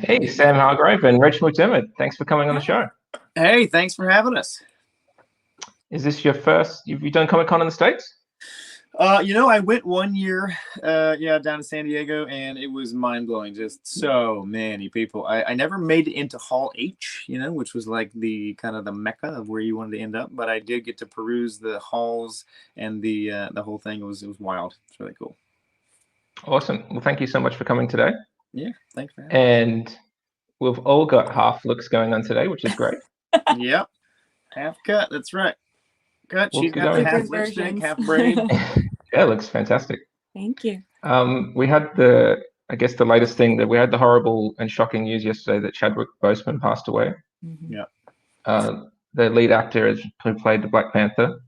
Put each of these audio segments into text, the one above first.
Hey, Sam Hargrave and Rachel McDermott. Thanks for coming on the show. Hey, thanks for having us. Is this your first? Have you done Comic-Con in the States? I went one year, down to San Diego, and it was mind-blowing. Just so many people. I never made it into Hall H, which was like the kind of the mecca of where you wanted to end up. But I did get to peruse the halls and the whole thing. It was wild. It's really cool. Awesome. Well, thank you so much for coming today. Yeah, thanks for having me. And we've all got half looks going on today, which is great. Yep, HalfCut. That's right. Cut. We'll She's keep got the going. half lipstick, half braid. Yeah, it looks fantastic. Thank you. We had the latest thing that we had the horrible and shocking news yesterday that Chadwick Boseman passed away. Mm-hmm. Yeah. The lead actor who played the Black Panther.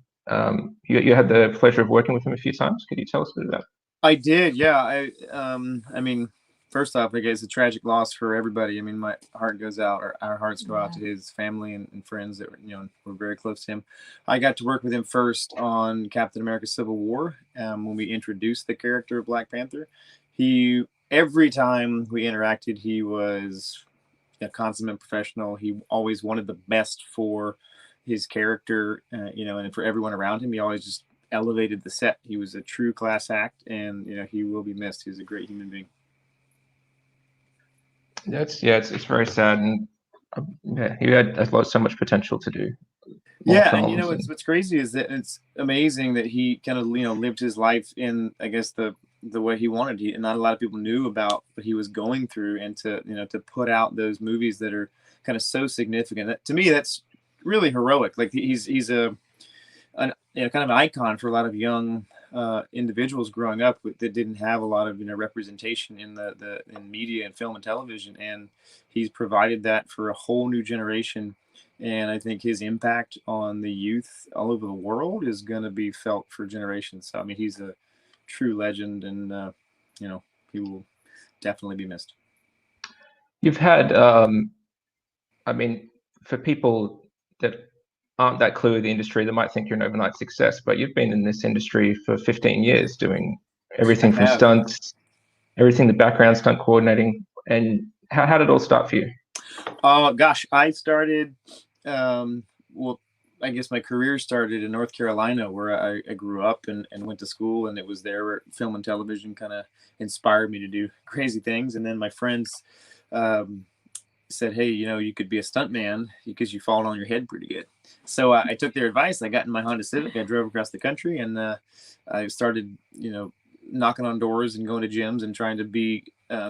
You had the pleasure of working with him a few times. Could you tell us a bit about it? I did, yeah. I mean, first off, I guess it's a tragic loss for everybody. I mean, my heart goes out, or our hearts go out to his family and friends that were very close to him. I got to work with him first on Captain America: Civil War when we introduced the character of Black Panther. Every time we interacted, he was a consummate professional. He always wanted the best for his character, and for everyone around him. He always just elevated the set. He was a true class act, and he will be missed. He's a great human being. It's very sad, and he had so much potential to do. Yeah, and what's crazy is that it's amazing that he kind of lived his life in, I guess, the way he wanted. And not a lot of people knew about what he was going through, and to put out those movies that are kind of so significant. To me, that's really heroic. Like he's kind of an icon for a lot of young individuals growing up that didn't have a lot of representation in in media and film and television, and he's provided that for a whole new generation. And I think his impact on the youth all over the world is going to be felt for generations. So I mean, he's a true legend, and he will definitely be missed. You've had, for people that aren't that clue of the industry, they might think you're an overnight success, but you've been in this industry for 15 years doing everything from stunts, everything, the background stunt coordinating. And how did it all start for you? Oh, gosh, I started, I guess my career started in North Carolina, where I grew up and went to school, and it was there where film and television kind of inspired me to do crazy things. And then my friends said, hey, you could be a stuntman because you fall on your head pretty good. So I took their advice. I got in my Honda Civic. I drove across the country, and I started, knocking on doors and going to gyms and trying to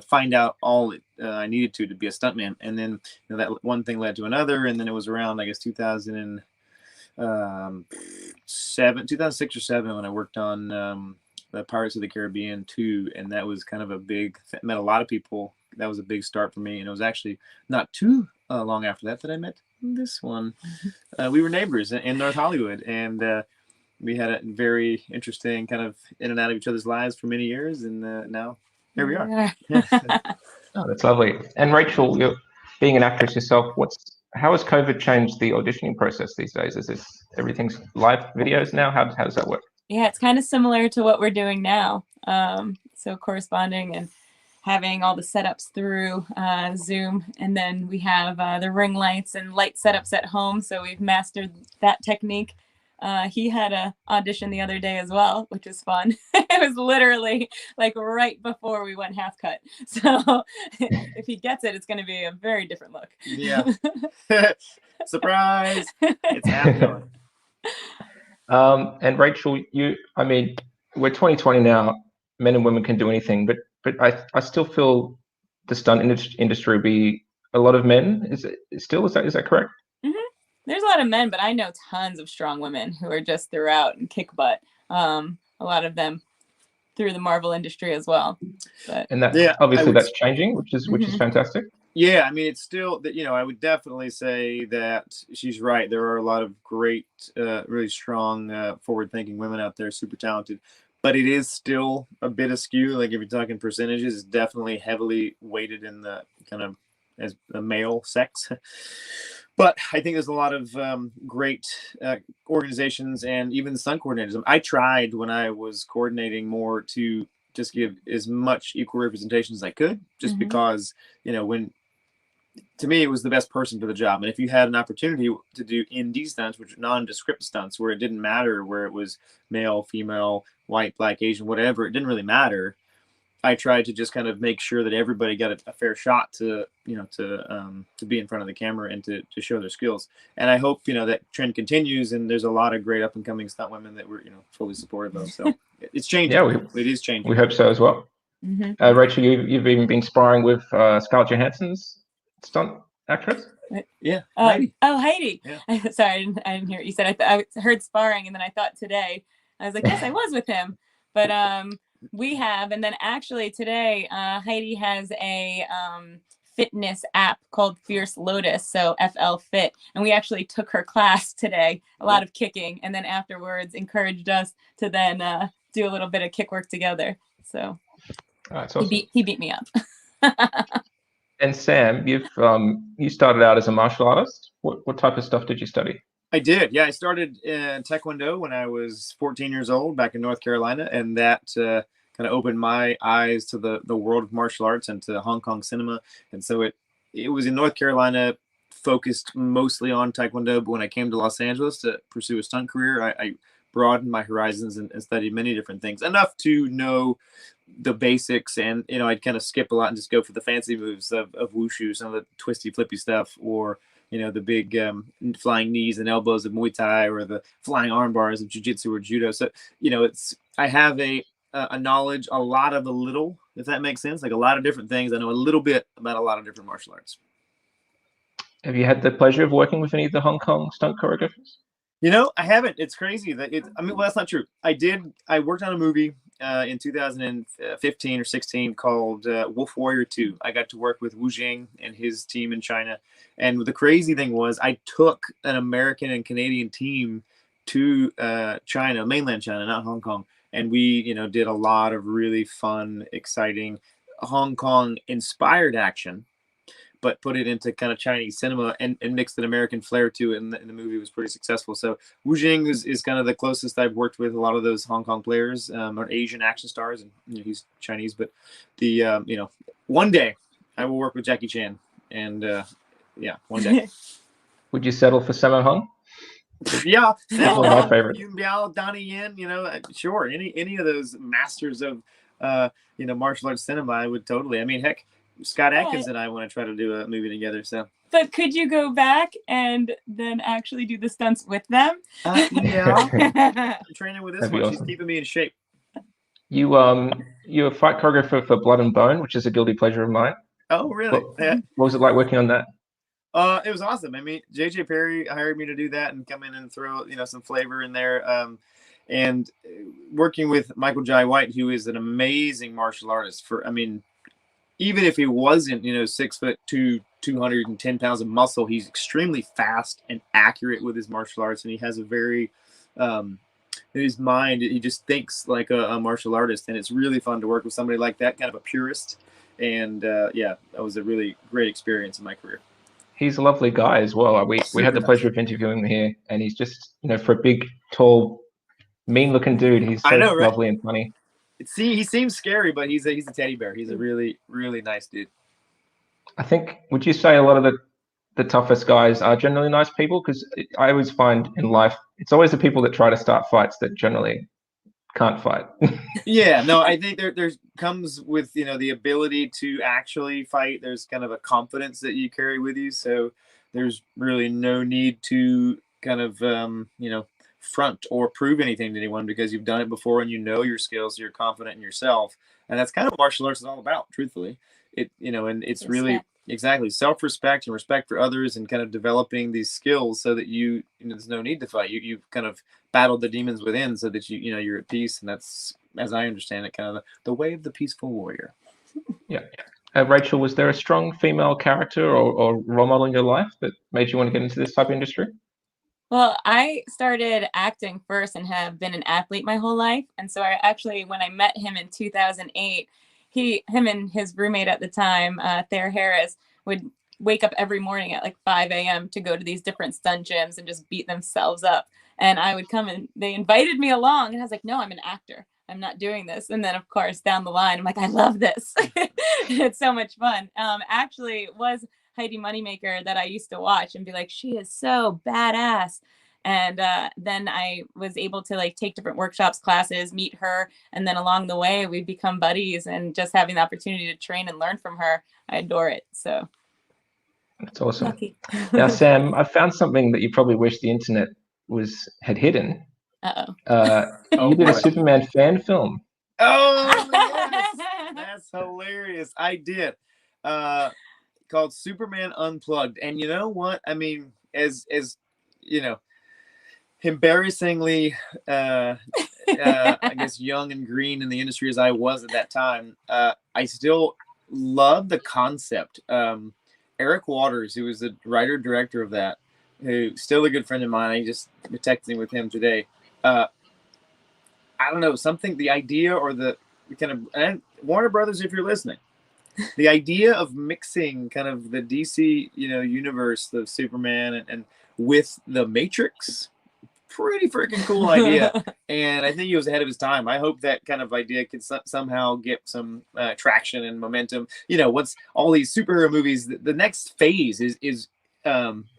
find out all I needed to be a stuntman. And then that one thing led to another, and then it was around, I guess, 2006 or 7 when I worked on the Pirates of the Caribbean 2, and that was kind of met a lot of people. That was a big start for me, and it was actually not too long after that I met this one. We were neighbors in North Hollywood, and we had a very interesting kind of in and out of each other's lives for many years, and now here we are. Oh, that's lovely. And Rachel, you're being an actress yourself, how has COVID changed the auditioning process these days? Everything's live videos now? How does that work? Yeah, it's kind of similar to what we're doing now. So corresponding and having all the setups through Zoom, and then we have the ring lights and light setups at home, so we've mastered that technique. He had an audition the other day as well, which was fun. It was literally like right before we went HalfCut. So if he gets it, it's going to be a very different look. Yeah. Surprise! It's HalfCut. And Rachel, we're 2020 now. Men and women can do anything, but I still feel the stunt industry will be a lot of men. Is that correct? Mm-hmm. There's a lot of men, but I know tons of strong women who are just throughout and kick butt. A lot of them through the Marvel industry as well. But and obviously that's changing, which is fantastic. Yeah, I mean, it's still that, I would definitely say that she's right. There are a lot of great, really strong, forward-thinking women out there, super talented. But it is still a bit askew. Like if you're talking percentages, it's definitely heavily weighted in the kind of as a male sex. But I think there's a lot of great organizations and even stunt coordinators. I tried when I was coordinating more to just give as much equal representation as I could, just because, you know, to me, it was the best person for the job. And if you had an opportunity to do ND stunts, which are nondescript stunts, where it didn't matter where it was male, female, white, black, Asian, whatever, it didn't really matter. I tried to just kind of make sure that everybody got a fair shot to, you know, to be in front of the camera and to show their skills. And I hope, you know, that trend continues. And there's a lot of great up and coming stunt women that we're, you know, fully supportive of. So it's changing. Yeah, it is changing. We hope so as well. Rachel, you've even been sparring with Scarlett Johansson's stunt actress. Yeah. Heidi. Oh, Heidi. Yeah. Sorry, I didn't hear what you said. I heard sparring, and then I thought today. I was like, yes, I was with him. But we have, and then actually today, Heidi has a fitness app called Fierce Lotus, so FL Fit, and we actually took her class today. A lot of kicking, and then afterwards encouraged us to then do a little bit of kick work together. So that's awesome. He beat me up. And Sam, you started out as a martial artist. What type of stuff did you study? I did. Yeah, I started in Taekwondo when I was 14 years old back in North Carolina, and that kind of opened my eyes to the world of martial arts and to Hong Kong cinema. And so it was in North Carolina, focused mostly on Taekwondo. But when I came to Los Angeles to pursue a stunt career, I broadened my horizons and studied many different things, enough to know the basics. And, you know, I'd kind of skip a lot and just go for the fancy moves of wushu, some of the twisty, flippy stuff, or, you know, the big flying knees and elbows of Muay Thai, or the flying arm bars of Jiu-Jitsu or Judo. So, you know, I have a knowledge, a lot of a little, if that makes sense, like a lot of different things. I know a little bit about a lot of different martial arts. Have you had the pleasure of working with any of the Hong Kong stunt choreographers? You know, I haven't. It's crazy that well, that's not true. I worked on a movie in 2015 or 16 called Wolf Warrior 2. I got to work with Wu Jing and his team in China. And the crazy thing was I took an American and Canadian team to China, mainland China, not Hong Kong. And we, you know, did a lot of really fun, exciting Hong Kong inspired action, but put it into kind of Chinese cinema and mixed an American flair to it. And the movie was pretty successful. So Wu Jing is kind of the closest I've worked with a lot of those Hong Kong players, or Asian action stars. And, you know, he's Chinese, but you know, one day I will work with Jackie Chan. And yeah, one day. Would you settle for Sammo Hung? Yeah. One of my favorites. Yun Biao, Donnie Yen, you know, sure. Any of those masters of, you know, martial arts cinema, I would totally. I mean, heck, Scott Adkins and I want to try to do a movie together. So, but could you go back and then actually do the stunts with them? Yeah, I'm training with this one. Awesome. She's keeping me in shape. You're a fight choreographer for Blood and Bone, which is a guilty pleasure of mine. Oh, really? What was it like working on that? It was awesome. I mean, JJ Perry hired me to do that and come in and throw, you know, some flavor in there. And working with Michael Jai White, who is an amazing martial artist. Even if he wasn't, you know, 6'2", 210 pounds of muscle, he's extremely fast and accurate with his martial arts. And he has a very, in his mind, he just thinks like a martial artist. And it's really fun to work with somebody like that, kind of a purist. And yeah, that was a really great experience in my career. He's a lovely guy as well. We had the pleasure of interviewing him here, and he's just, you know, for a big, tall, mean-looking dude, he's so lovely and funny. He seems scary, but he's a teddy bear. He's a really, really nice dude. I think, would you say a lot of the toughest guys are generally nice people? Because I always find in life, it's always the people that try to start fights that generally can't fight. Yeah, no, I think there comes with, you know, the ability to actually fight. There's kind of a confidence that you carry with you. So there's really no need to kind of, you know, front or prove anything to anyone, because you've done it before and you know your skills, you're confident in yourself. And that's kind of what martial arts is all about, truthfully. You know, and it's really exactly self-respect and respect for others, and kind of developing these skills so that you know, there's no need to fight. You've kind of battled the demons within so that you know, you're at peace. And that's, as I understand it, kind of the way of the peaceful warrior. Yeah. Rachel, was there a strong female character or role model in your life that made you want to get into this type of industry? Well, I started acting first and have been an athlete my whole life. And so I actually, when I met him in 2008, him and his roommate at the time, Thayer Harris, would wake up every morning at like 5 a.m. to go to these different stunt gyms and just beat themselves up. And I would come, and they invited me along, and I was like, no, I'm an actor. I'm not doing this. And then of course down the line, I'm like, I love this. It's so much fun. Actually it was Heidi Moneymaker that I used to watch and be like, she is so badass. And then I was able to like take different workshops, classes, meet her. And then along the way, we've become buddies, and just having the opportunity to train and learn from her, I adore it. So that's awesome. lucky. Now, Sam, I found something that you probably wish the internet had hidden. You did a Superman fan film. Oh, yes. That's hilarious. I did. Called Superman Unplugged. And you know what? I mean, as you know, embarrassingly, I guess young and green in the industry as I was at that time, I still love the concept. Eric Waters, who was the writer director of that, who's still a good friend of mine. I just was texting with him today. I don't know, something, the idea or the kind of, and Warner Brothers, if you're listening, the idea of mixing kind of the DC, universe of Superman and with the Matrix, pretty freaking cool idea. And I think he was ahead of his time. I hope that kind of idea could somehow get some traction and momentum. Once all these superhero movies, the next phase is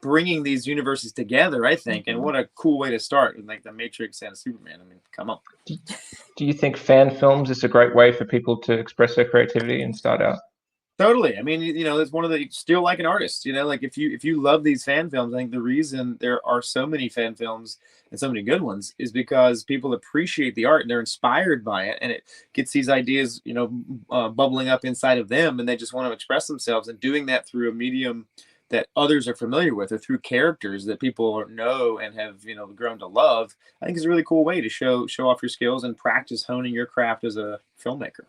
bringing these universes together, I think. And what a cool way to start with like the Matrix and Superman. I mean, come on. Do you think fan films is a great way for people to express their creativity and start out? Totally. I mean, it's one of the, still like an artist, like if you love these fan films, I think the reason there are so many fan films and so many good ones is because people appreciate the art and they're inspired by it, and it gets these ideas, bubbling up inside of them, and they just want to express themselves, and doing that through a medium that others are familiar with, or through characters that people know and have, grown to love. I think is a really cool way to show off your skills and practice honing your craft as a filmmaker.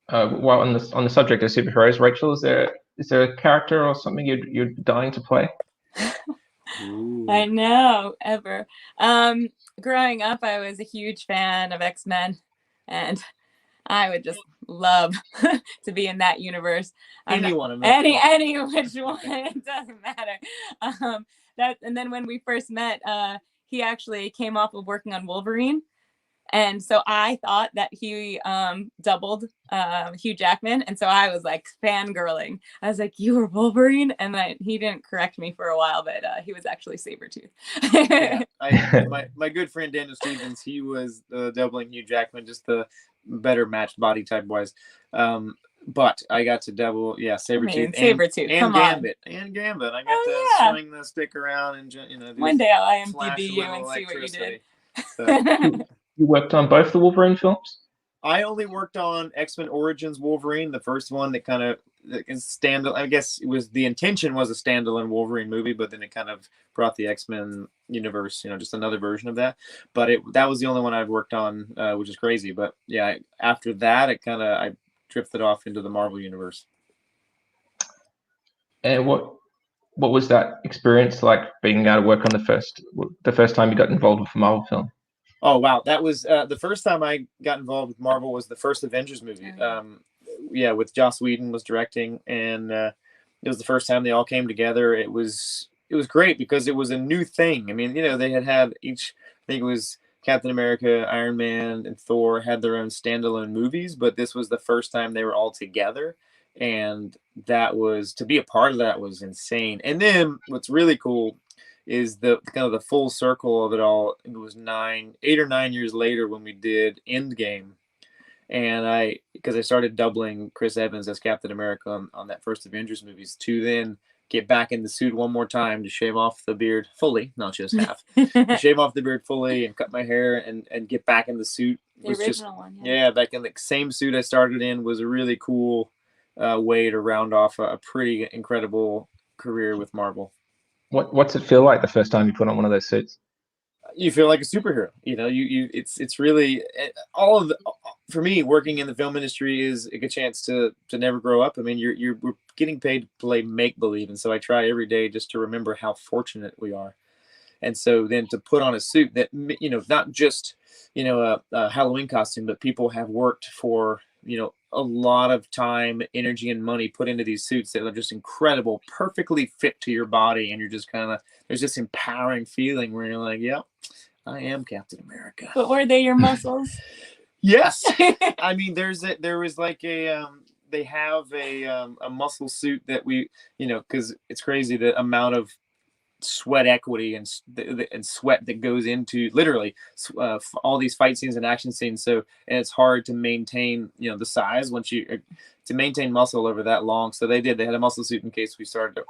Well, on the subject of superheroes, Rachel, is there a character or something you're dying to play? I know, ever. Growing up, I was a huge fan of X-Men, and I would just love to be in that universe. Any which one, it doesn't matter. And then when we first met, he actually came off of working on Wolverine. And so I thought that he doubled Hugh Jackman. And so I was like fangirling. I was like, you were Wolverine? And he didn't correct me for a while, but he was actually Sabretooth. Yeah, my good friend Daniel Stevens, he was doubling Hugh Jackman, just the better matched body type wise. But I got to double, Sabretooth, and Gambit. And Gambit. I got to swing the stick around and, one day I'll IMDb you and see what you did. So. You worked on both the Wolverine films? I only worked on X-Men Origins Wolverine, the first one that kind of standalone. I guess the intention was a standalone Wolverine movie, but then it kind of brought the X-Men universe, just another version of that. But that was the only one I'd worked on, which is crazy. But yeah, after that, I drifted off into the Marvel universe. And what was that experience like, being able to work on the first time you got involved with a Marvel film? Oh, wow. That was the first time I got involved with Marvel was the first Avengers movie. With Joss Whedon was directing, and it was the first time they all came together. It was great because it was a new thing. I mean, they had each, I think it was Captain America, Iron Man, and Thor had their own standalone movies, but this was the first time they were all together. And to be a part of that was insane. And then what's really cool is the kind of the full circle of it all. It was 8 or 9 years later when we did Endgame, and because I started doubling Chris Evans as Captain America on that first Avengers movies, to then get back in the suit one more time to shave off the beard fully, not just half, to shave off the beard fully and cut my hair and get back in the suit. The original one. Yeah, back in the same suit I started in was a really cool way to round off a pretty incredible career with Marvel. What's it feel like the first time you put on one of those suits? You feel like a superhero. It's really for me, working in the film industry is a good chance to never grow up. I mean, we're getting paid to play make believe, and so I try every day just to remember how fortunate we are. And so then to put on a suit that not just a Halloween costume, but people have worked for a lot of time, energy, and money put into these suits that are just incredible, perfectly fit to your body. And you're just there's this empowering feeling where you're like, yeah, I am Captain America. But were they your muscles? Yes. I mean, there was like they have a muscle suit that we, because it's crazy the amount of sweat equity and sweat that goes into literally all these fight scenes and action scenes. So, and it's hard to maintain, the size once to maintain muscle over that long. So they had a muscle suit in case we started to,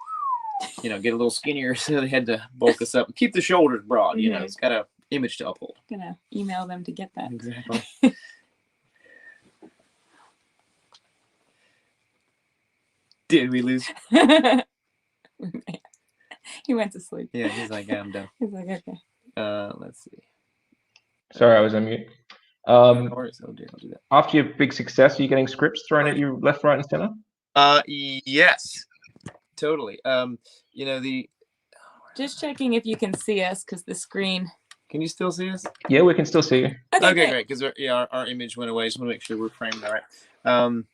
get a little skinnier. So they had to bulk us up and keep the shoulders broad. It's got a image to uphold. Gonna email them to get that. Exactly. Did we lose? He went to sleep. Yeah, he's like, I'm done. He's like, okay. Let's see. Sorry, I was on mute. Oh dear, I'll do that. After your big success, are you getting scripts thrown at you left, right, and center? Yes, totally. Just checking if you can see us because the screen. Can you still see us? Yeah, we can still see you. Okay, great. Because our image went away. Just want to make sure we're framed all right.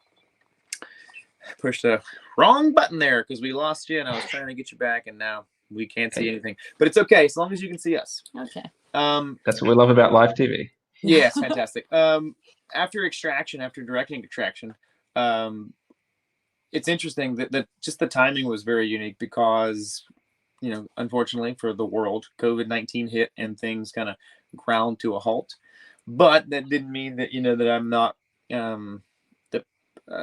Pushed the wrong button there because we lost you, and I was trying to get you back, and now we can't see anything. But it's okay as long as you can see us. Okay. That's what we love about live TV. Yeah, it's fantastic. After directing Extraction, it's interesting that just the timing was very unique because, unfortunately for the world, COVID-19 hit and things kind of ground to a halt. But that didn't mean that, that I'm not,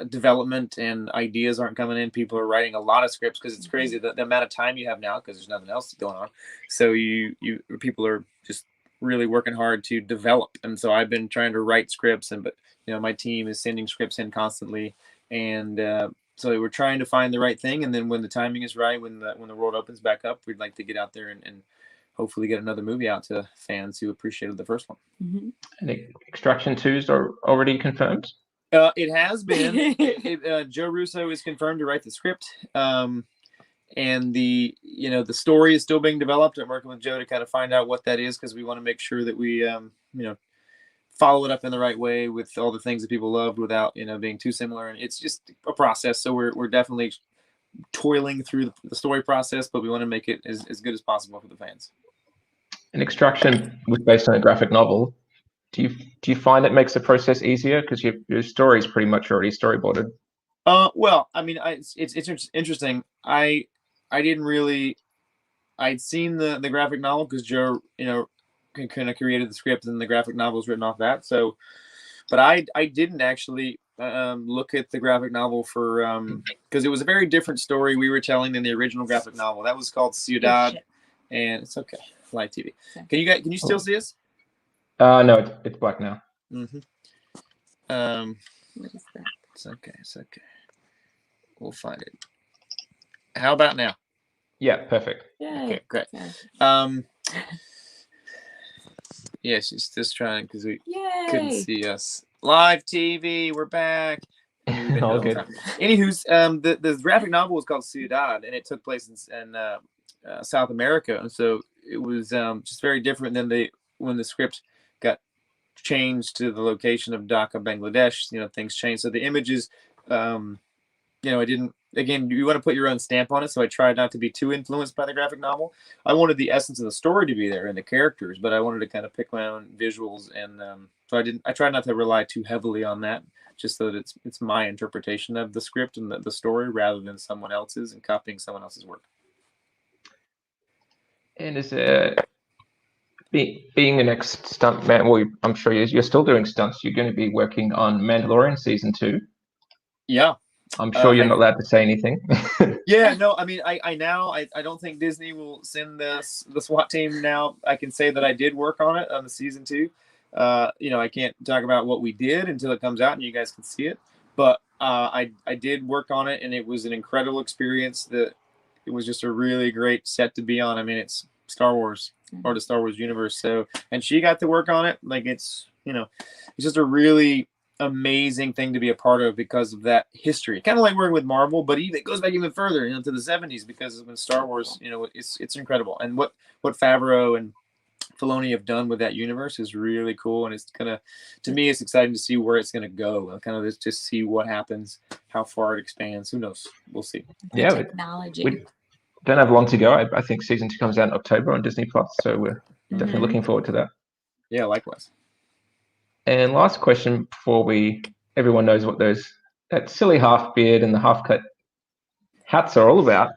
development and ideas aren't coming in. People are writing a lot of scripts because it's crazy the amount of time you have now because there's nothing else going on. So people are just really working hard to develop. And so I've been trying to write scripts but my team is sending scripts in constantly. And so we're trying to find the right thing. And then when the timing is right, when the world opens back up, we'd like to get out there and hopefully get another movie out to fans who appreciated the first one. Mm-hmm. And Extraction 2's are already confirmed? It has been. Joe Russo is confirmed to write the script. And the story is still being developed. I'm working with Joe to kind of find out what that is because we want to make sure that we, follow it up in the right way with all the things that people loved without, being too similar. And it's just a process. So we're definitely toiling through the story process, but we want to make it as good as possible for the fans. And Extraction was based on a graphic novel. Do you find it makes the process easier because your story is pretty much already storyboarded? Well, I mean, it's interesting. I didn't really. I'd seen the graphic novel because Joe, kind of created the script and the graphic novel was written off that. So, but I didn't actually look at the graphic novel for because it was a very different story we were telling than the original graphic novel. That was called Ciudad, and it's okay. Live TV. Okay. Can you still see us? No, it's black now. Mm-hmm. What is that? It's okay. We'll find it. How about now? Yeah, perfect. Yay. Okay, great. Yeah, she's just trying because we couldn't see us. Live TV, we're back. All good. Anywho's, the graphic novel was called Ciudad, and it took place in South America, and so it was just very different than when the script got changed to the location of Dhaka, Bangladesh. Things changed. So the images, I didn't. Again, you want to put your own stamp on it, so I tried not to be too influenced by the graphic novel. I wanted the essence of the story to be there and the characters, but I wanted to kind of pick my own visuals, and so I tried not to rely too heavily on that, just so that it's my interpretation of the script and the story rather than someone else's and copying someone else's work. And is being the next stunt man? Well, I'm sure you're still doing stunts. You're going to be working on Mandalorian season 2. Yeah. I'm sure you're not allowed to say anything. Yeah, no, I mean, I don't think Disney will send the SWAT team now. I can say that I did work on it on the season 2. I can't talk about what we did until it comes out and you guys can see it. But I did work on it, and it was an incredible experience. It was just a really great set to be on. I mean, it's Star Wars or the Star Wars universe. So, and she got to work on it. Like it's just a really amazing thing to be a part of because of that history. Kind of like working with Marvel, but it goes back even further, to the 70s because when Star Wars, it's incredible. And what Favreau and Filoni have done with that universe is really cool. And it's to me, it's exciting to see where it's gonna go. Kind of just see what happens, how far it expands. Who knows? We'll see. Technology. We don't have long to go. I think season 2 comes out in October on Disney Plus, so we're Definitely looking forward to that. Yeah, likewise. And last question before everyone knows what that silly half beard and the half cut hats are all about.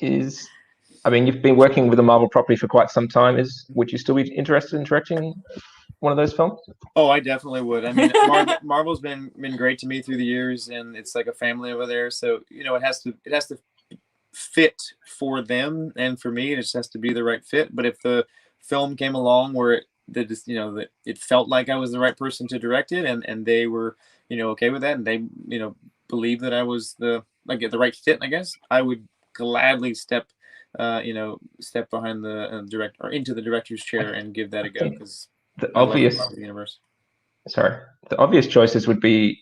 You've been working with a Marvel property for quite some time. Would you still be interested in directing one of those films? Oh, I definitely would. I mean, Marvel's been great to me through the years, and it's like a family over there. So it has to fit for them and for me. It just has to be the right fit. But if the film came along where that it felt like I was the right person to direct it, and they were okay with that, and they believed that I was the right fit, I guess I would gladly step behind the director or into the director's chair and give that a go, because the obvious choices would be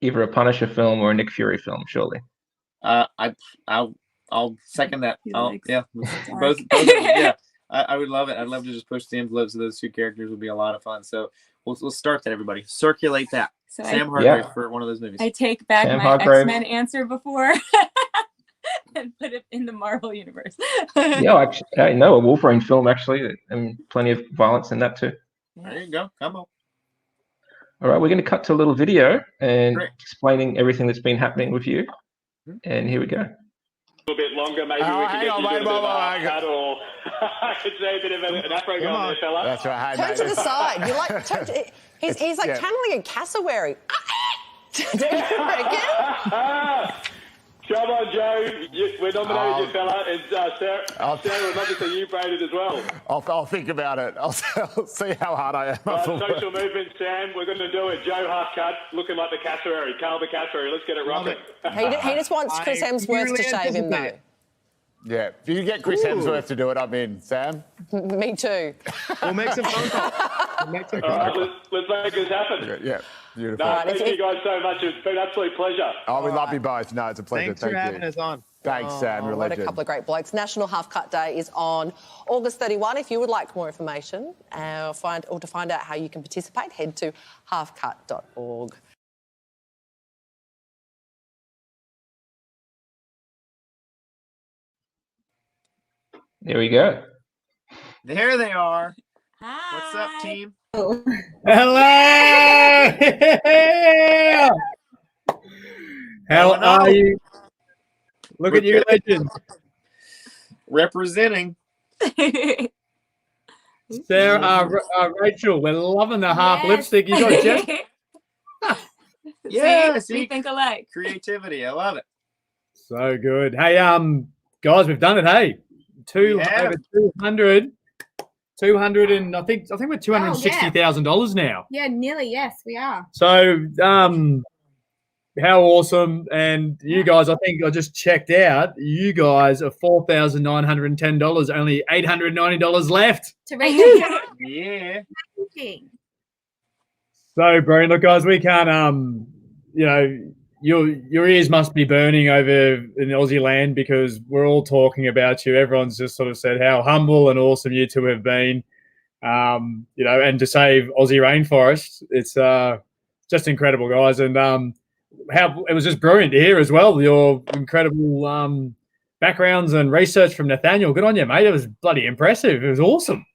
either a Punisher film or a Nick Fury film, surely. I'll second that. Both of them, yeah. I would love it. I'd love to just push the envelopes of those two characters. Would be a lot of fun. So we'll start that, everybody. Circulate that. So Sam Hargrave for one of those movies. I take back Sam my Hargrave. X-Men answer before and put it in the Marvel universe. Yeah, actually, I know a Wolverine film, actually, and plenty of violence in that too. There you go. Come on. All right, we're going to cut to a little video and explaining everything that's been happening with you. And here we go. A little bit longer, maybe we can get you a bit of a cut, or I could say a bit of an afro going there, fella. That's right. Turn to the side. You like? He's like channeling a cassowary. Do you reckon? Come on, Joe. We're nominated you, fella. And Sarah would love to see you braided as well. I'll think about it. I'll see how hard I am. Social movement, Sam. We're going to do it. Joe HalfCut, looking like the cassowary. Carl the cassowary. Let's get it rocking. He just wants Chris Hemsworth to shave him, though. Yeah, if you can get Chris Hemsworth to do it, I'm in. Sam? Me too. We'll make some phone calls. All right, let's make this happen. Yeah, beautiful. No, thank you guys so much. It's been an absolute pleasure. Oh, we love you both. No, it's a pleasure. Thanks for having us on. Thanks, Sam. You're a What legend. a couple of great blokes. National HalfCut Day is on August 31. If you would like more information or to find out how you can participate, head to halfcut.org. There we go. There they are. Hi. What's up, team? Hello! How are you? Look at you, legends. Representing. Sarah, Rachel, we're loving the half lipstick you got, Jeff. Yeah, we think alike. Creativity. I love it. So good. Hey, guys, we've done it. Hey, over 200, and I think we're $260,000 now. Yeah, nearly. Yes, we are. So, how awesome! And you guys, I think I just checked out. You guys are $4,910. Only $890 left. To raise Yeah. So, brilliant. Look, guys, we can't. Your ears must be burning over in Aussie land, because we're all talking about you. Everyone's just sort of said how humble and awesome you two have been. And to save Aussie rainforest, it's just incredible, guys. And how it was just brilliant to hear as well, your incredible backgrounds and research from Nathaniel. Good on you, mate. It was bloody impressive. It was awesome.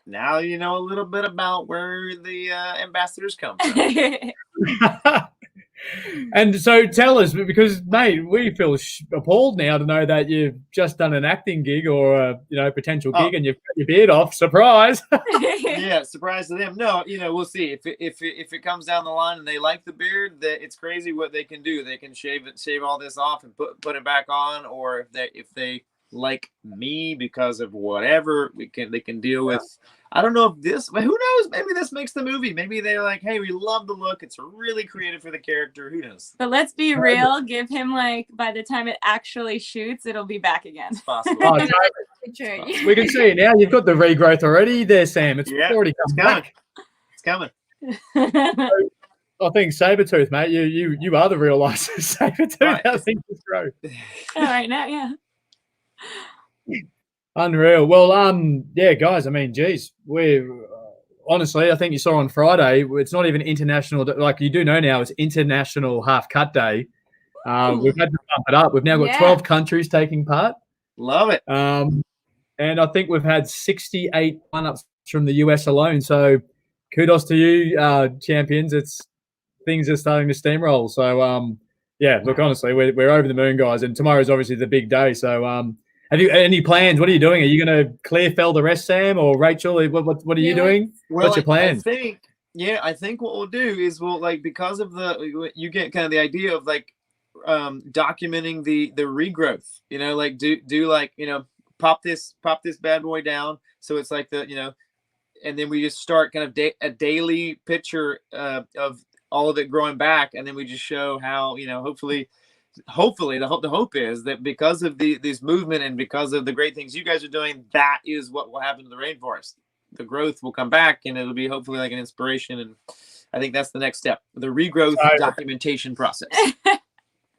Now you know a little bit about where the ambassadors come from. And so tell us, because, mate, we feel appalled now to know that you've just done an acting gig or a potential gig, and you've cut your beard off. Surprise! Yeah, surprise to them. No, we'll see if it comes down the line and they like the beard. That it's crazy what they can do. They can shave all this off and put it back on, or if they like me because of whatever, they can deal with. I don't know if this, but who knows? Maybe this makes the movie. Maybe they're like, hey, we love the look. It's really creative for the character. Who knows? But let's be real. Give him, by the time it actually shoots, it'll be back again. It's possible. Oh, True. we can see it now. You've got the regrowth already there, Sam. It's already come back. It's coming. I think Sabretooth, mate. You are the real life Sabretooth. Right. How things just grow. All right, now, yeah. Unreal. Well, yeah, guys. I mean, geez, we're honestly, I think you saw on Friday. It's not even international. Like, you do know now, it's International HalfCut Day. We've had to bump it up. We've now got 12 countries taking part. Love it. and I think we've had 68 sign-ups from the US alone. So kudos to you, champions. Things are starting to steamroll. So yeah, look, honestly, we're over the moon, guys, and tomorrow's obviously the big day. So have you any plans? What are you doing? Are you going to clear fell the rest, Sam or Rachel? What are you doing? Well, what's your plan? I think what we'll do is we'll, like, because of you get kind of the idea of like documenting the regrowth, like do like, pop this bad boy down. So it's like and then we just start kind of a daily picture of all of it growing back. And then we just show how, hopefully the hope is that because of this movement and because of the great things you guys are doing, that is what will happen to the rainforest. The growth will come back, and it'll be hopefully like an inspiration. And I think that's the next step, the regrowth documentation process.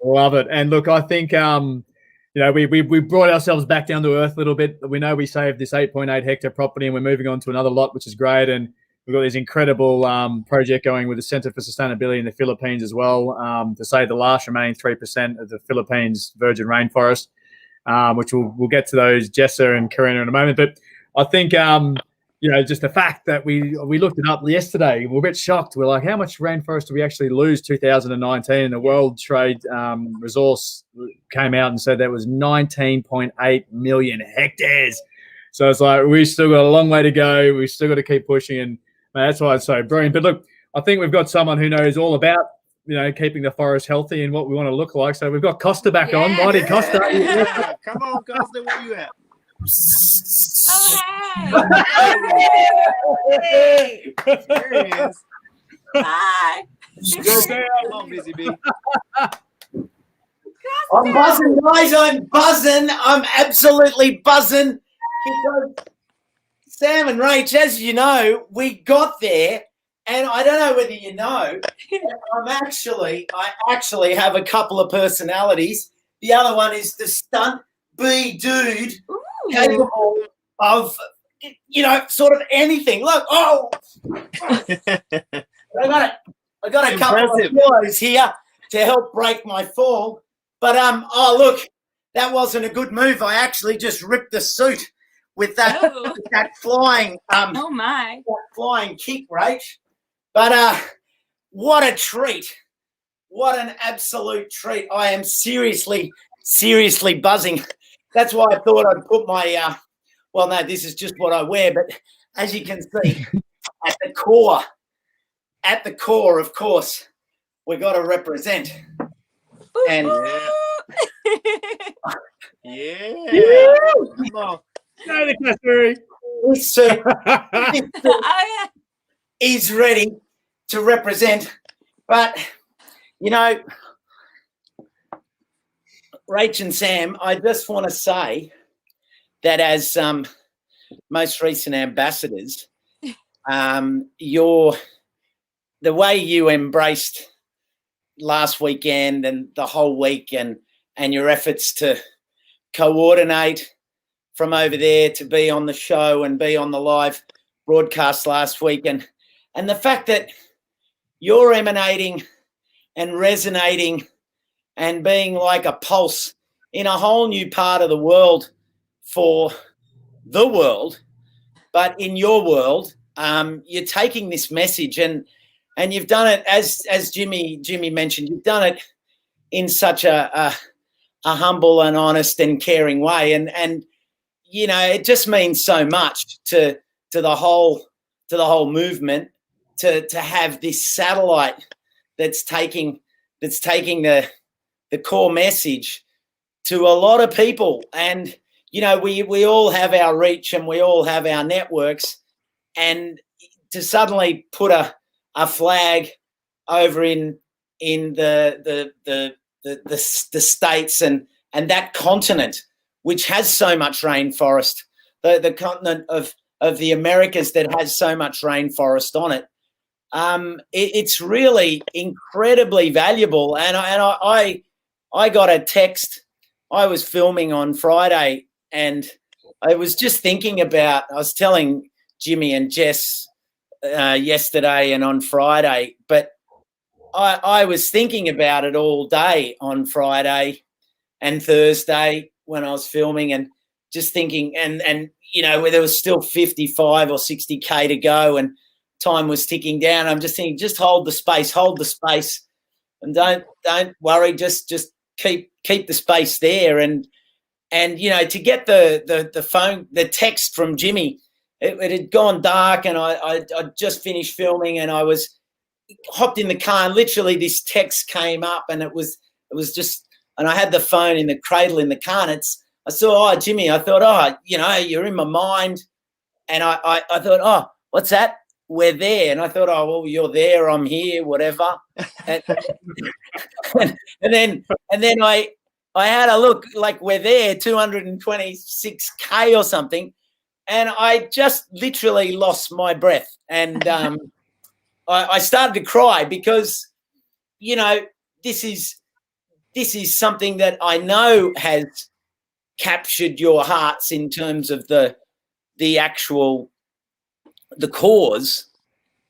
Love it. And look, I think, we brought ourselves back down to earth a little bit. We know we saved this 8.8 hectare property, and we're moving on to another lot, which is great. And we've got this incredible project going with the Center for Sustainability in the Philippines as well, to save the last remaining 3% of the Philippines virgin rainforest, which we'll get to those, Jessa and Karina, in a moment. But I think, just the fact that we looked it up yesterday, we're a bit shocked. We're like, how much rainforest did we actually lose 2019? And the World Trade Resource came out and said that was 19.8 million hectares. So it's like, we still got a long way to go. We still got to keep pushing. And man, that's why it's so brilliant. But look, I think we've got someone who knows all about, keeping the forest healthy and what we want to look like. So we've got Costa back on. Mighty Costa. Yeah. Come on, Costa, where you at? Oh, Hey. There he is. Hi. Come on, Busy Bee. I'm buzzing, guys. I'm buzzing. I'm absolutely buzzing because Sam and Rach, as you know, we got there, and I don't know whether you know, I actually have a couple of personalities. The other one is the Stunt B dude, capable of, sort of anything. Look, I got a couple of pillows here to help break my fall. But look, that wasn't a good move. I actually just ripped the suit with that that flying that flying kick, Rach. But what a treat. What an absolute treat. I am seriously buzzing. That's why I thought I'd put my this is just what I wear, but as you can see, at the core, of course, we got to represent. And yeah. Come on. This suit is ready to represent. But, Rach and Sam, I just want to say that as most recent ambassadors, the way you embraced last weekend and the whole week and your efforts to coordinate from over there to be on the show and be on the live broadcast last week, and the fact that you're emanating and resonating and being like a pulse in a whole new part of the world for the world, but in your world, you're taking this message and you've done it as Jimmy mentioned. You've done it in such a humble and honest and caring way, and it just means so much to the whole movement to have this satellite that's taking the core message to a lot of people. And we all have our reach and we all have our networks, and to suddenly put a flag over in the States and that continent, which has so much rainforest, the continent of the Americas that has so much rainforest on it, it's really incredibly valuable. And I got a text. I was filming on Friday, and I was just thinking about, I was telling Jimmy and Jess yesterday and on Friday, but I was thinking about it all day on Friday and Thursday when I was filming, and just thinking, and you know, where there was still 55 or 60K to go and time was ticking down. I'm just thinking, just hold the space, and don't worry, just keep the space there. And you know, to get the phone, the text from Jimmy, it had gone dark, and I just finished filming, and I was hopped in the car, and literally this text came up, and it was just, and I had the phone in the cradle in the car, and I saw, oh, Jimmy, I thought, oh, you know, you're in my mind. And I thought, oh, what's that? We're there. And I thought, oh, well, you're there, I'm here, whatever. And then I had a look, like, we're there, 226K or something. And I just literally lost my breath. And I started to cry because, you know, this is something that I know has captured your hearts in terms of the cause,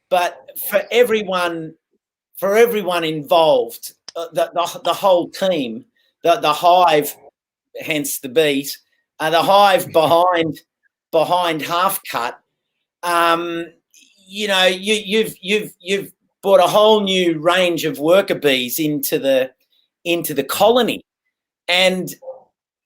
but for everyone involved, the whole team, the hive, hence the bees, the hive behind HalfCut. You know, you've brought a whole new range of worker bees into the colony, and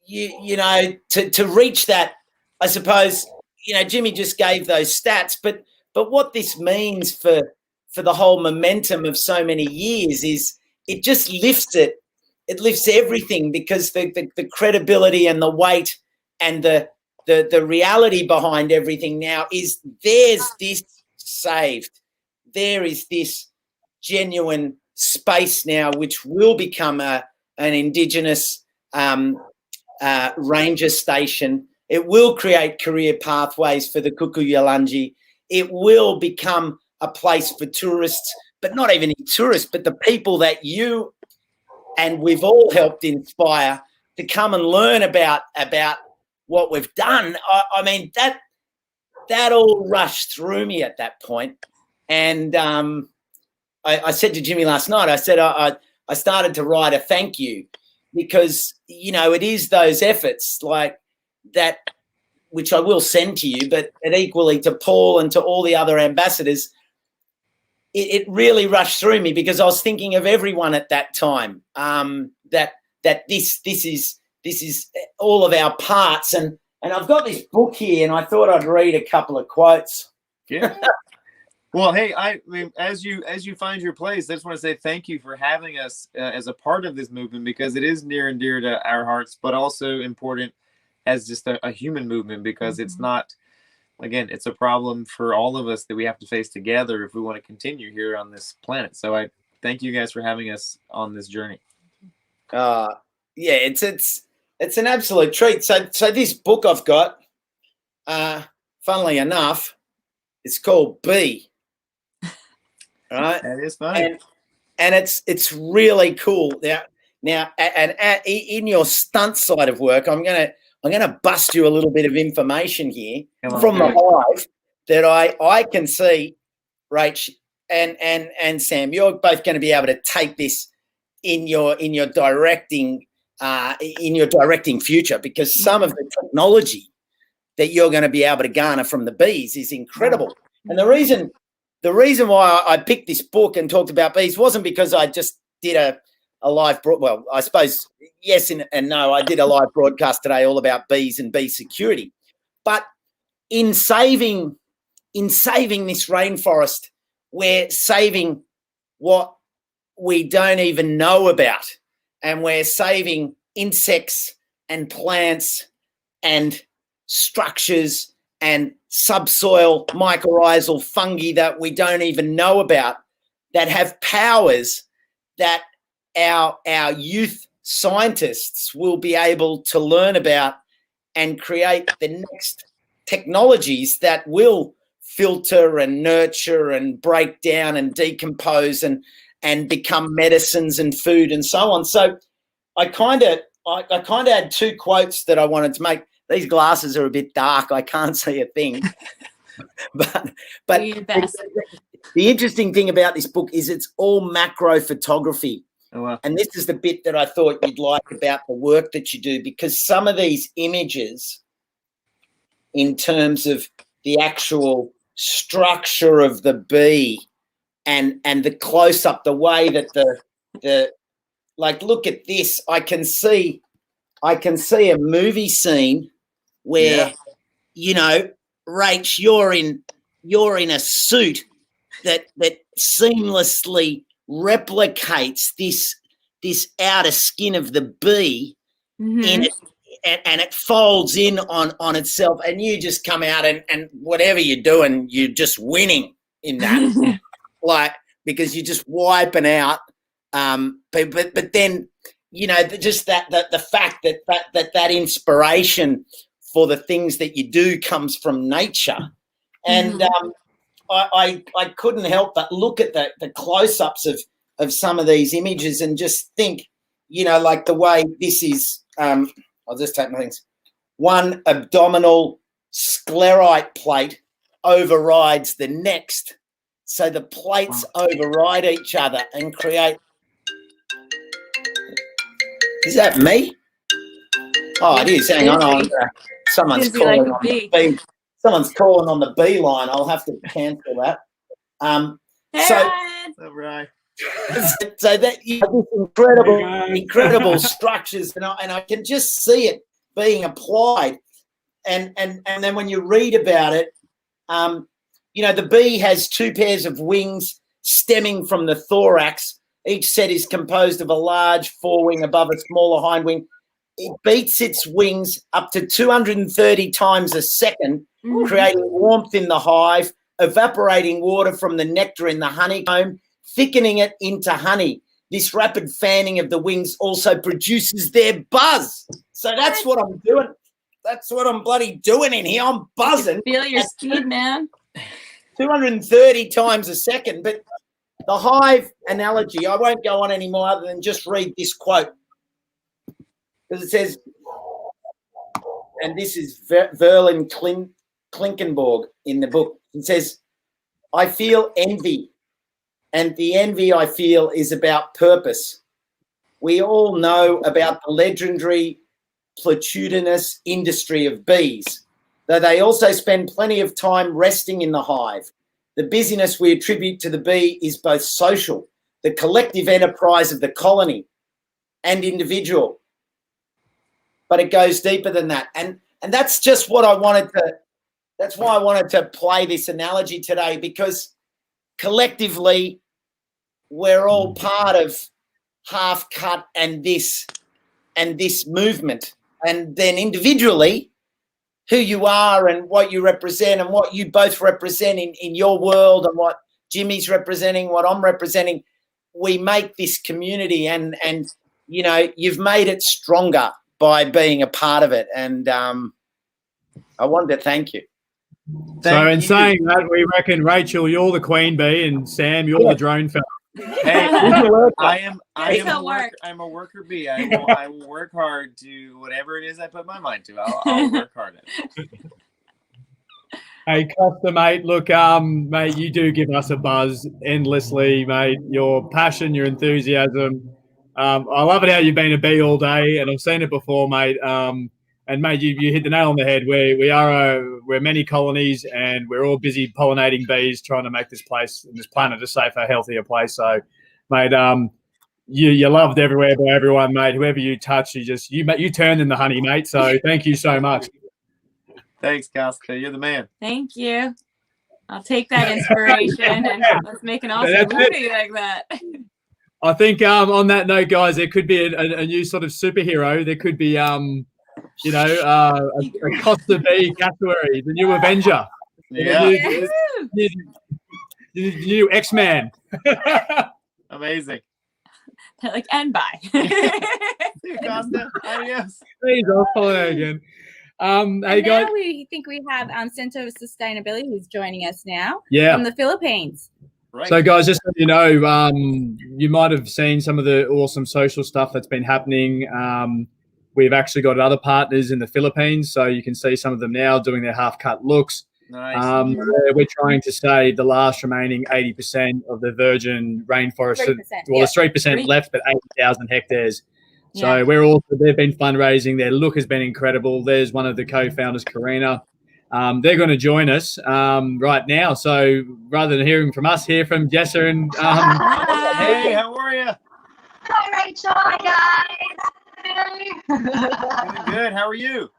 you know, to reach that, I suppose, you know, Jimmy just gave those stats, but what this means for the whole momentum of so many years is it just lifts it. It lifts everything, because the credibility and the weight and the reality behind everything now is there's this saved. There is this genuine space now, which will become an Indigenous ranger station. It will create career pathways for the Kuku-Yalanji. It will become a place for tourists, but not even tourists, but the people that you and we've all helped inspire to come and learn about what we've done. I mean, that all rushed through me at that point. And I said to Jimmy last night, I said, I started to write a thank you, because, you know, it is those efforts like that, which I will send to you, but equally to Paul and to all the other ambassadors. It really rushed through me, because I was thinking of everyone at that time, that this is all of our parts. And I've got this book here, and I thought I'd read a couple of quotes. Yeah. Well, hey, I mean, as you find your place, I just want to say thank you for having us as a part of this movement, because it is near and dear to our hearts, but also important as just a human movement, because it's not, again, it's a problem for all of us that we have to face together if we want to continue here on this planet. So I thank you guys for having us on this journey. Yeah, it's an absolute treat. So this book I've got, funnily enough, it's called B. Right? That is funny. And it's really cool. Now, and in your stunt side of work, I'm gonna bust you a little bit of information here from the hive that I can see, Rach and Sam. You're both going to be able to take this in your directing future, because some of the technology that you're going to be able to garner from the bees is incredible. And the reason why I picked this book and talked about bees wasn't because I just did a live well, I suppose yes and no. I did a live broadcast today all about bees and bee security. But in saving this rainforest, we're saving what we don't even know about, and we're saving insects and plants and structures and subsoil mycorrhizal fungi that we don't even know about, that have powers that our youth scientists will be able to learn about and create the next technologies that will filter and nurture and break down and decompose and become medicines and food and so on. So I kind of had two quotes that I wanted to make. These glasses are a bit dark. I can't see a thing. but the interesting thing about this book is it's all macro photography. Oh, wow. And this is the bit that I thought you'd like about the work that you do, because some of these images in terms of the actual structure of the bee and the close up, the way that the like, look at this. I can see a movie scene where, you know, Rach, you're in a suit that seamlessly replicates this outer skin of the bee in it, and it folds in on itself, and you just come out and whatever you're doing, you're just winning in that. Like, because you're just wiping out. But then, you know, just the fact that inspiration for the things that you do comes from nature. And I couldn't help but look at the close-ups of some of these images and just think, you know, like the way this is, I'll just take my things. One abdominal sclerite plate overrides the next. So the plates override each other and create. Is that me? Oh, it is. Hang on. Someone's calling on the bee. Someone's calling on the bee line. I'll have to cancel that. So that, you know, this incredible structures, and I can just see it being applied. And then when you read about it, you know, the bee has 2 pairs of wings stemming from the thorax. Each set is composed of a large forewing above a smaller hindwing. It beats its wings up to 230 times a second, creating warmth in the hive, evaporating water from the nectar in the honeycomb, thickening it into honey. This rapid fanning of the wings also produces their buzz. So that's what I'm doing. That's what I'm bloody doing in here. I'm buzzing. Feel your speed, man. 230 times a second. But the hive analogy, I won't go on any more other than just read this quote. Because it says, and this is Verlin Klinkenborg in the book. It says, I feel envy, and the envy I feel is about purpose. We all know about the legendary platitudinous industry of bees, though they also spend plenty of time resting in the hive. The busyness we attribute to the bee is both social, the collective enterprise of the colony, and individual. But it goes deeper than that. And that's just what I wanted to, that's why I wanted to play this analogy today, because collectively we're all part of HalfCut and this movement. And then individually, who you are and what you represent and what you both represent in your world and what Jimmy's representing, what I'm representing, we make this community, and you know, you've made it stronger by being a part of it. And I wanted to thank you. So in saying that, we reckon, Rachel, you're the queen bee, and Sam, you're the drone fella. Hey, I'm a worker bee. I will work hard to whatever it is I put my mind to. I'll work hard at it. Hey, Costa, mate, look, mate, you do give us a buzz endlessly, mate. Your passion, your enthusiasm. I love it how you've been a bee all day, and I've seen it before, mate. And mate, you hit the nail on the head. We're many colonies, and we're all busy pollinating bees, trying to make this place, this planet, a safer, healthier place. So, mate, you're loved everywhere by everyone, mate. Whoever you touch, you turn in the honey, mate. So, thank you so much. Thanks, Costa. You're the man. Thank you. I'll take that inspiration and let's make an awesome movie like that. I think on that note, guys, there could be a new sort of superhero. There could be you know, a Costa Bee cassowary, the new Avenger. Yeah. The new X-Man. Amazing. They're like, and bye. See you, Costa. Adios. Please, I'll follow that again. Hey, guys. Now we think we have Center of Sustainability who's joining us now from the Philippines. Right. So, guys, just so you know, you might have seen some of the awesome social stuff that's been happening. We've actually got other partners in the Philippines, so you can see some of them now doing their half-cut looks. Nice. We're trying to save the last remaining 80% of the virgin rainforest. 3%, well, there's 3% left, but 80,000 hectares. So Yeah. they've been fundraising. Their look has been incredible. There's one of the co-founders, Karina. They're going to join us right now. So rather than hearing from us, hear from Jessa and Hey, how are you? Hi, Rachel. Hi, guys. Doing good. How are you?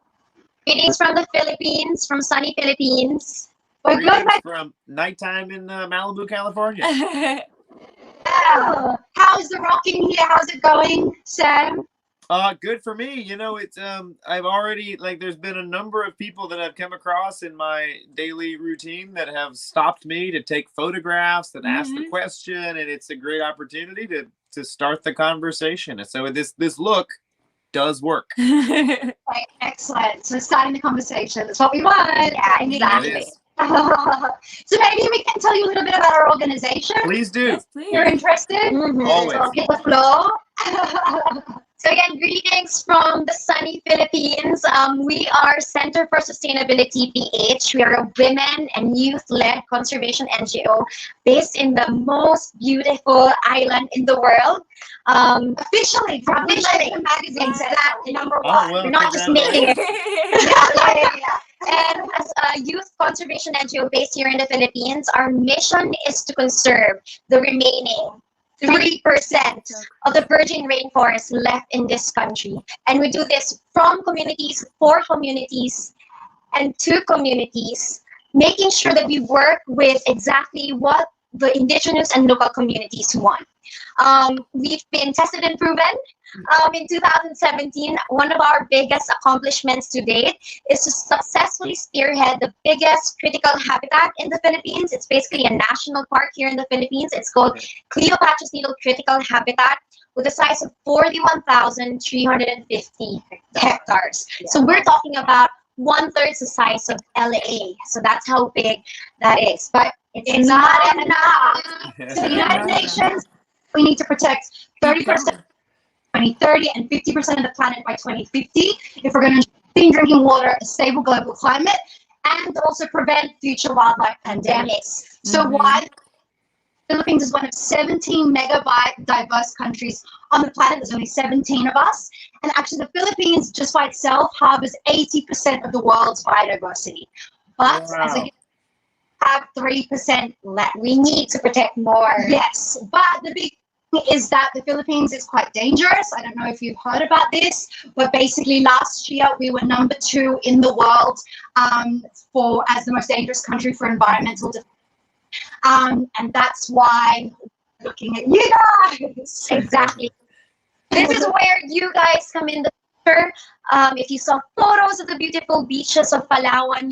Greetings from the Philippines, from sunny Philippines. We're good. Greetings from nighttime in Malibu, California. Yeah. How's the rocking here? How's it going, Sam? Good for me. You know, it's I've already there's been a number of people that I've come across in my daily routine that have stopped me to take photographs, that ask the question, and it's a great opportunity to start the conversation. And so this look does work. Right, excellent. So starting the conversation, that's what we want. Yeah, exactly. So maybe we can tell you a little bit about our organization. Please do. Yes, please. You're interested? Always. So hit the floor. So again, greetings from the sunny Philippines. We are Center for Sustainability PH. We are a women and youth-led conservation NGO based in the most beautiful island in the world. Officially published in the magazines that number one. Well, we're not just making it. And as a youth conservation NGO based here in the Philippines, our mission is to conserve the remaining 3% of the virgin rainforest left in this country. And we do this from communities, for communities, and to communities, making sure that we work with exactly what the indigenous and local communities want. We've been tested and proven. In 2017, one of our biggest accomplishments to date is to successfully spearhead the biggest critical habitat in the Philippines. It's basically a national park here in the Philippines. It's called Cleopatra's Needle Critical Habitat with a size of 41,350 hectares. So we're talking about 1/3 the size of LA. So that's how big that is. But it's not enough. So the United Nations, we need to protect 30%. 2030 and 50% of the planet by 2050 if we're going to clean drinking water, a stable global climate, and also prevent future wildlife pandemics. So while the Philippines is one of 17 megabyte diverse countries on the planet, there's only 17 of us, and actually the Philippines just by itself harbors 80% of the world's biodiversity. But as a have 3% left. We need to protect more. Yes, but the big is that the Philippines is quite dangerous. I don't know if you've heard about this, but basically last year we were number 2 in the world as the most dangerous country for environmental defense. And that's why looking at you guys. Exactly. This is where you guys come in the picture. If you saw photos of the beautiful beaches of Palawan,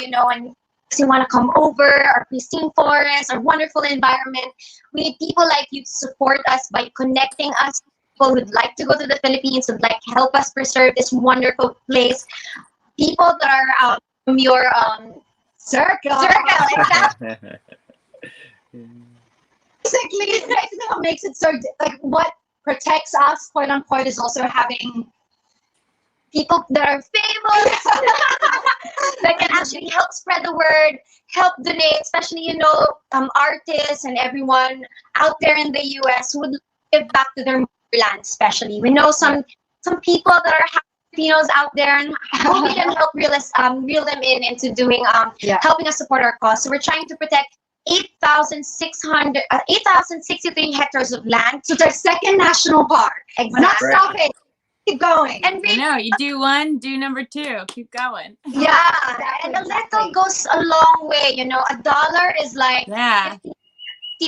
and you want to come over, our pristine forests, our wonderful environment. We need people like you to support us by connecting us. People who'd like to go to the Philippines, who'd like to help us preserve this wonderful place. People that are out from your circle. Exactly. Basically, what makes it so what protects us, quote unquote, is also having people that are famous that can actually help spread the word, help donate, especially, artists and everyone out there in the US who would give back to their land, especially. We know some people that are Filipinos out there, and how we can help reel them into doing, helping us support our cause. So we're trying to protect 8,063 hectares of land. So it's our second national park. Exactly. Not stopping. Keep going. And you do one, do number 2. Keep going. Yeah, and a little goes a long way. $1 is like 50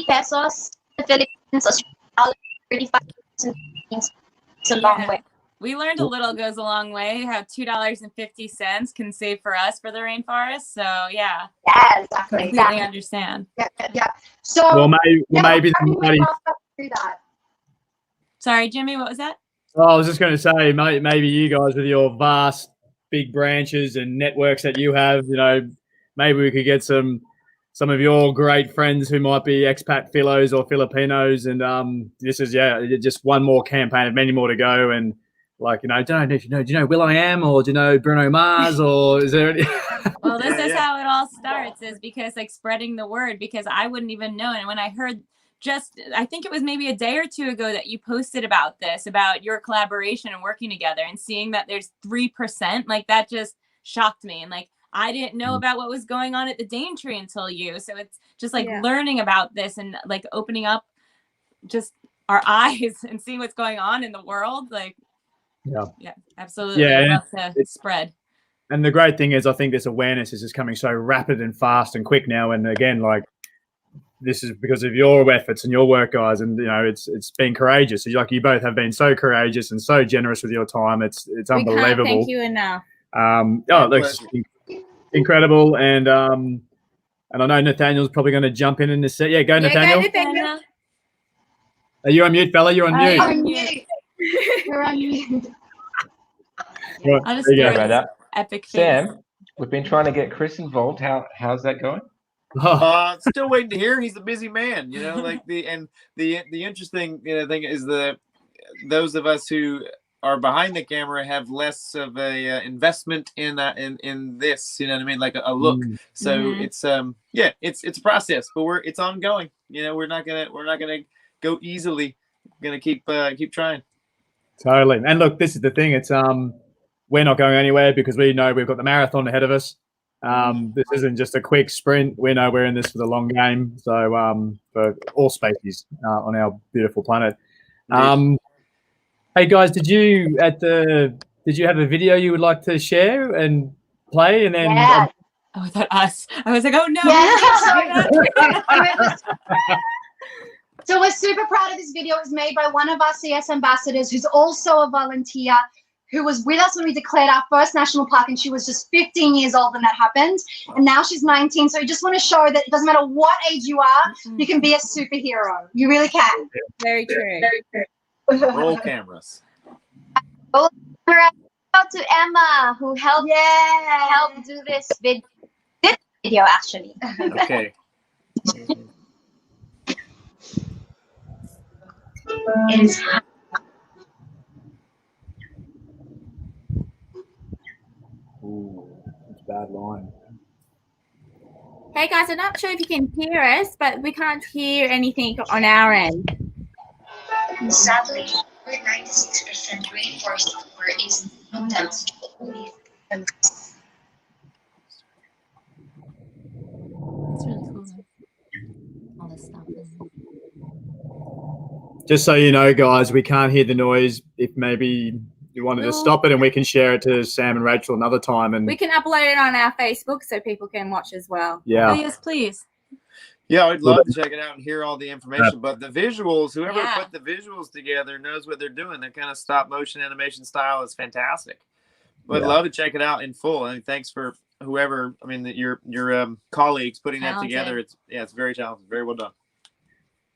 pesos. The Philippines, Australia, 35 cents. It's a long way. We learned a little goes a long way. How $2.50 can save for us for the rainforest. So yeah, exactly. Completely understand. Yeah. So maybe somebody. Sorry, Jimmy. What was that? Oh, I was just going to say, maybe you guys with your vast, big branches and networks that you have, maybe we could get some of your great friends who might be expat Philos or Filipinos, and this is just one more campaign of many more to go. And do you know Will.i.am, or do you know Bruno Mars, or is there any? Well, this is how it all starts, is because spreading the word, because I wouldn't even know. And when I heard I think it was maybe a day or 2 ago that you posted about your collaboration and working together, and seeing that there's 3%, that just shocked me. And I didn't know about what was going on at the Daintree until you. So it's just like learning about this and like opening up just our eyes and seeing what's going on in the world. Like, yeah, absolutely. Yeah, I'd love to spread. And the great thing is, I think this awareness is just coming so rapid and fast and quick now. And again, like, this is because of your efforts and your work, guys. And, you know, it's been courageous. Like, you both have been so courageous and so generous with your time. It's unbelievable. We can't thank you enough. It looks incredible. And I know Nathaniel's probably going to jump in this set. Yeah, go, Nathaniel. Go, Nathaniel. Are you on mute, fella? You're on mute. I'm on mute. You're on mute. I'll just throw about that. Epic Sam, we've been trying to get Chris involved. How's that going? Still waiting to hear. He's a busy man, you know. Like the interesting thing is those of us who are behind the camera have less of a investment in this. You know what I mean? Like a look. So it's it's a process, but it's ongoing. You know, we're not gonna go easily. We're gonna keep trying. Totally. And look, this is the thing. It's we're not going anywhere because we know we've got the marathon ahead of us. This isn't just a quick sprint. We know we're in this for the long game. So for all species on our beautiful planet. Hey guys, did you have a video you would like to share and play? And then oh, I thought us. I was like, oh no. Yeah. So we're super proud of this video. It was made by one of our CS ambassadors who's also a volunteer, who was with us when we declared our first national park, and she was just 15 years old when that happened. And now she's 19. So we just want to show that it doesn't matter what age you are, you can be a superhero. You really can. Very true. Roll cameras. Roll camera. Out to Emma, who helped do this video actually. Okay. It is. Ooh, that's a bad line. Hey guys, I'm not sure if you can hear us, but we can't hear anything on our end. Sadly, we're 96% reinforced or is no dance. Just so you know, guys, we can't hear the noise. If maybe you wanted to stop it, and we can share it to Sam and Rachel another time. And we can upload it on our Facebook so people can watch as well. Yeah. Oh, yes, please. Yeah, I'd love to check it out and hear all the information. But the visuals, whoever put the visuals together knows what they're doing. That kind of stop motion animation style is fantastic. But I'd love to check it out in full. And thanks for whoever, your colleagues putting that together. It's very talented. Very well done.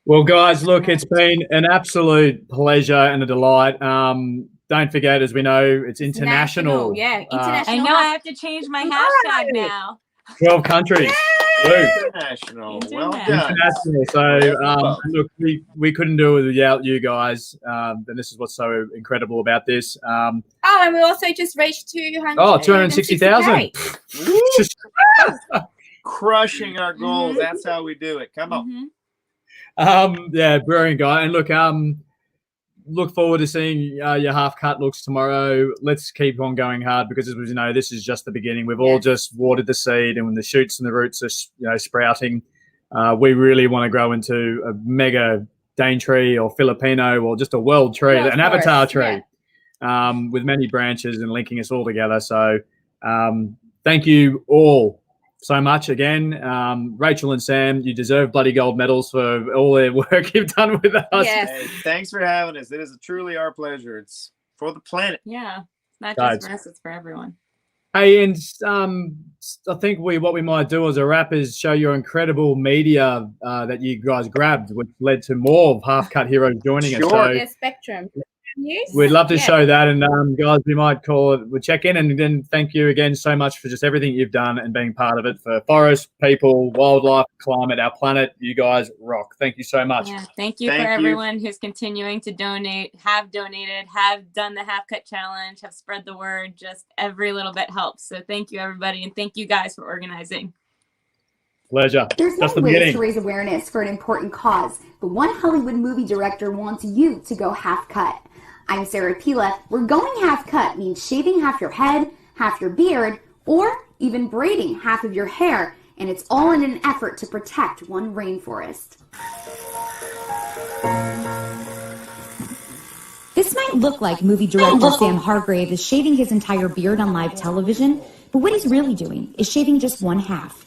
Well, guys, look, it's been an absolute pleasure and a delight. Don't forget, as we know, it's international. International. I know I have to change my hashtag now. 12 countries. International. Well done. International. So, look, we couldn't do it without you guys. And this is what's so incredible about this. And we also just reached 260,000. Crushing our goals. That's how we do it. Come on. Brilliant, guy. And look forward to seeing your half-cut looks tomorrow. Let's keep on going hard because, as you know, this is just the beginning. We've all just watered the seed, and when the shoots and the roots are sprouting, we really want to grow into a mega Daintree or Filipino or just a world tree, an avatar tree, with many branches and linking us all together. So thank you all so much again. Rachel and Sam, you deserve bloody gold medals for all the work you've done with us. Yes. Hey, thanks for having us. It is truly our pleasure. It's for the planet. Yeah. It's not just for us, it's for everyone. Hey, and I think what we might do as a wrap is show your incredible media that you guys grabbed, which led to more of HalfCut Heroes joining us. So Spectrum. Yes. We'd love to show that, and guys, we might call it. We'll check in, and then thank you again so much for just everything you've done and being part of it for forest, people, wildlife, climate, our planet. You guys rock. Thank you so much. Yeah, thank you for everyone who's continuing to donate, have donated, have done the HalfCut challenge, have spread the word. Just every little bit helps. So thank you, everybody, and thank you guys for organizing. Pleasure. There's many ways to raise awareness for an important cause, but one Hollywood movie director wants you to go half-cut. I'm Sarah Pila, where going half-cut means shaving half your head, half your beard, or even braiding half of your hair, and it's all in an effort to protect one rainforest. This might look like movie director Sam Hargrave is shaving his entire beard on live television, but what he's really doing is shaving just one half.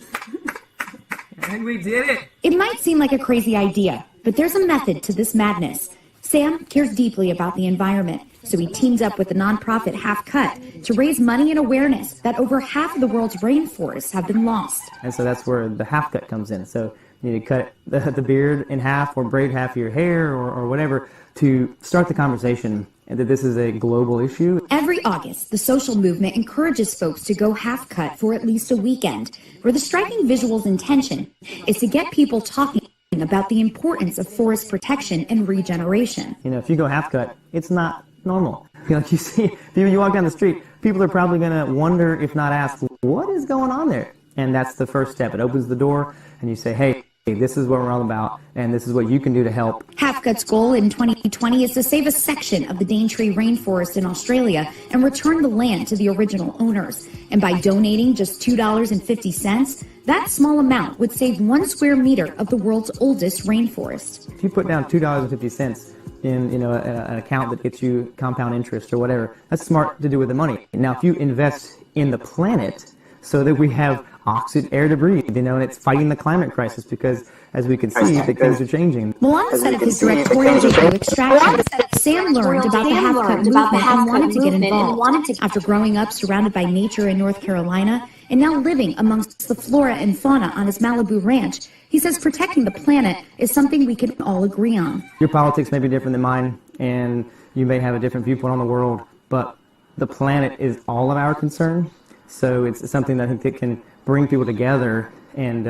I think we did it. It might seem like a crazy idea, but there's a method to this madness. Sam cares deeply about the environment, so he teams up with the nonprofit HalfCut to raise money and awareness that over half of the world's rainforests have been lost. And so that's where the HalfCut comes in. So you need to cut the beard in half or braid half of your hair or whatever to start the conversation that this is a global issue. Every August, the social movement encourages folks to go HalfCut for at least a weekend, where the striking visual's intention is to get people talking about the importance of forest protection and regeneration. You know, if you go HalfCut, it's not normal. You know, you see, if you walk down the street, people are probably going to wonder, if not ask, what is going on there? And that's the first step. It opens the door, and you say, hey, this is what we're all about, and this is what you can do to help. HalfCut's goal in 2020 is to save a section of the Daintree rainforest in Australia and return the land to the original owners. And by donating just $2.50, that small amount would save 1 square meter of the world's oldest rainforest. If you put down $2.50 in, an account that gets you compound interest or whatever, that's smart to do with the money. Now, if you invest in the planet so that we have oxygen, air to breathe, and it's fighting the climate crisis, because as we can see, that things are changing. Well, on the set of his directorial debut, Extraction, Sam learned about the HalfCut movement and wanted to get involved. After growing up surrounded by nature in North Carolina and now living amongst the flora and fauna on his Malibu ranch, he says protecting the planet is something we can all agree on. Your politics may be different than mine, and you may have a different viewpoint on the world, but the planet is all of our concern. So it's something that I think that can bring people together and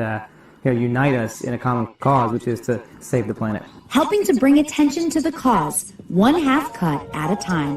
unite us in a common cause, which is to save the planet. Helping to bring attention to the cause, one HalfCut at a time.